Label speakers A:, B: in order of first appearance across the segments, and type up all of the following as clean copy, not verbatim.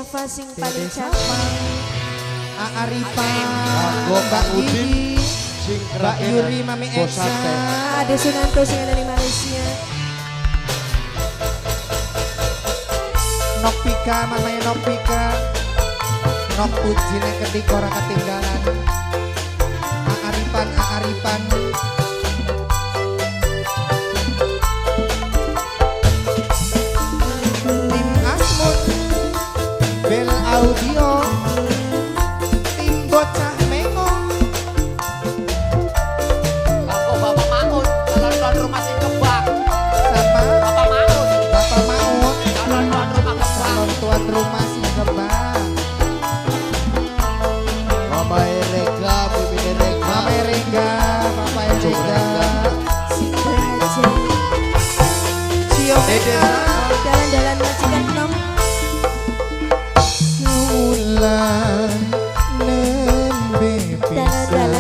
A: Nova sing paling cantik.
B: Arifan, Mbak Udin, Mbak Yuri, Mami Eksa,
A: Ade Sunanto sing dari Malaysia.
B: Nopika, mamanya Nopika, Nok Ujine ketik orang ketinggalan. Arifan. Tim Asmut, Bel Audio, tim Bocah Mengong.
C: Bangko Bapak Maut, calon rumah sing kebak.
B: Sama
C: Bapak Maut,
B: Bapak Maut,
C: calon rumah kebak.
B: calon tuan rumah si Kebang.
D: Mama Erega, Bibi Erega,
B: Mama Erega, Papa Erega,
A: Sing berhaja.
B: Cio Mega,
A: Jalan-jalan majikan nom.
B: Sulan nembe
A: Jalan-jalan
B: pisan.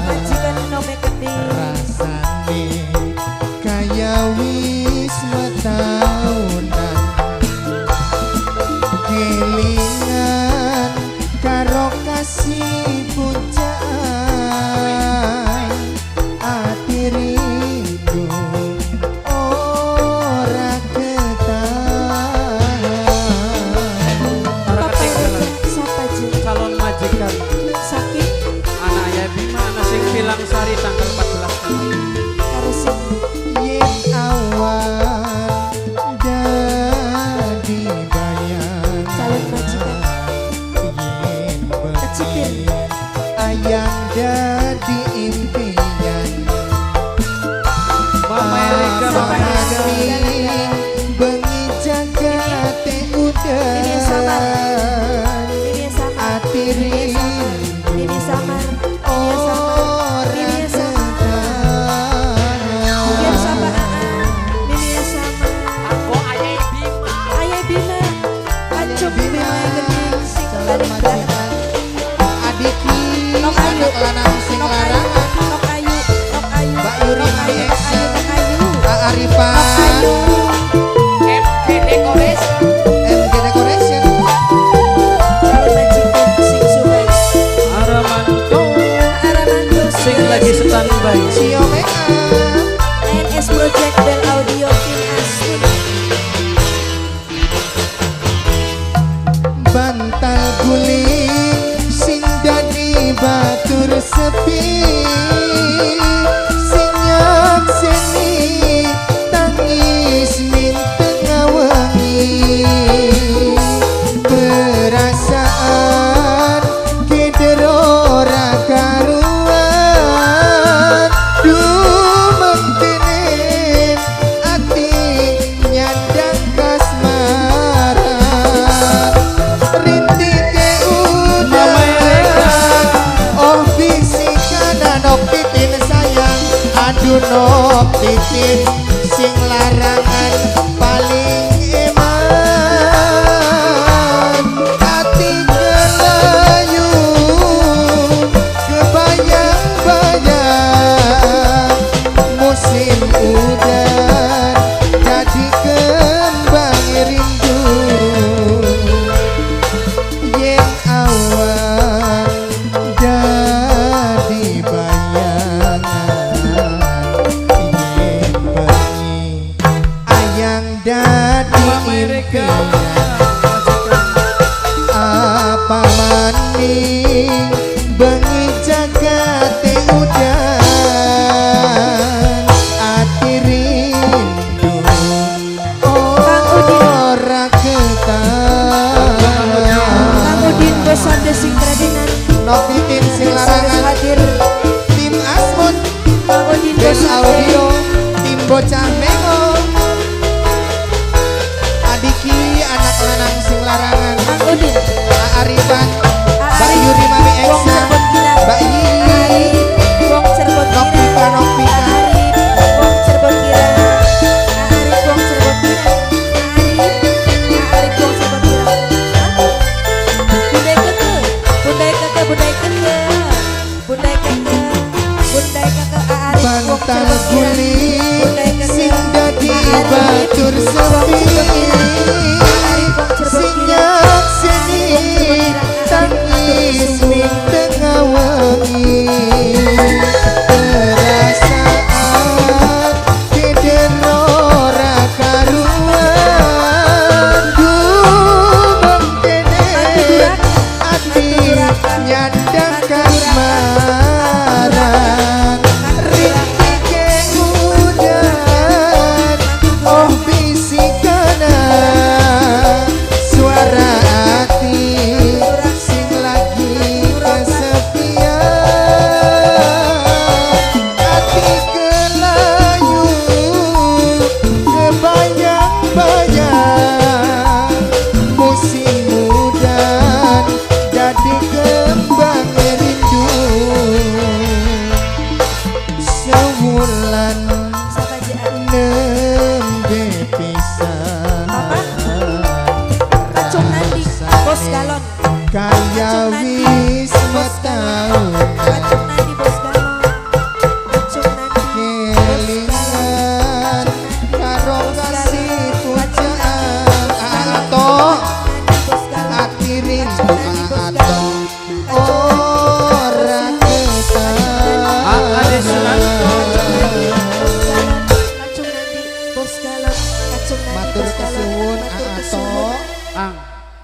A: majikan nom keting.
B: Rasane kaya wis metahunan, kelingan karo kasih puncaan, ati rindu ora ketahan.
C: Para ketinggalan
A: Siapa aja?
C: calon majikan
A: Sakit
C: anak ya Bima anak sing bilang sari tanggal 14 tahun.
A: karo sing
B: Yen awan dadi bayang,
A: calon majikan.
B: yen
A: Kecipir.
B: bengi ayang dadi impian.
C: Mama Erika, Mama Erika.
B: Bengi jagate
A: Ini sama.
B: udan,
A: Ini sama.
B: ati rindu
A: Ini sama.
B: ora
A: Ini sama.
B: ketahan.
A: Biar sama Ini sama.
C: Bangko Ayai Bima.
A: Ayah Bima. Acung
B: Bima,
A: Bima gening sing
B: calon
A: paling belakang.
B: majikan. Adiki,
A: Nok Ayu.
B: anak lanang sing
A: Nok Ayu.
B: larangan.
A: Nok Ayu. Nok Ayu.
B: Mbak Yuri,
A: Nok
B: Mami
A: Ayu.
B: Eksa.
A: Nok Ayu.
B: Kak Arifan,
A: Nok Ayu.
C: MG Decoration.
B: MG Decoration,
A: Calon majikan sing subai.
C: Aramanto
A: Aramanto
C: sing lagi standby.
B: Cio Mega,
A: ANS Project Bel Audio Tim Asmut.
B: bantal guling sing dadi batur sepi, sinyak seni tangis minteng ngawangi, perasaan keder ora karuan, dumengkenin ati nyandang kasmaran, rintike
C: Mama Erika.
B: udan, oh bisikan nok titin sayang, aduh nok titin sing larangan paling eman, hati kelayu kebayang-bayang, musim udan jadi kembang rindu, yen awan dadi bayangan, yen bengi ayang dadi
C: Mama Erika.
B: impian. Apa maning bengi jagate udan, ati rindu ora ketahan.
A: Kang Udin bosan sing kerajinan.
B: Novitin sing larangan,
A: Hadir.
B: tim Asmut,
A: Kang Udin
B: Bel
A: bosan.
B: Audio, tim Bocah Mengong, Adiki anak lanang sing larangan,
A: Kang Udin.
B: Arifan, Mbak Yuri, Mami
A: Wong
B: Eksa,
A: Cirebon Kirang.
B: Mbak Yi,
A: Wong Cirebon
B: Nopika,
A: Kirang.
B: Nopika.
A: Arif. Wong Cirebon Kirang. Arif. Wong Cirebon Kirang. Arif. Wong Cirebon Kirang. Budai keke. Budai keke. Budai keke. Budai keke. Budai keke. Arif. Wong
B: bantal
A: Cirebon Kirang.
B: guling
A: Budai keke.
B: sing dadi
A: bos galon.
B: Kaya
A: Acung nanti.
B: wis
A: Bos galon.
B: setahun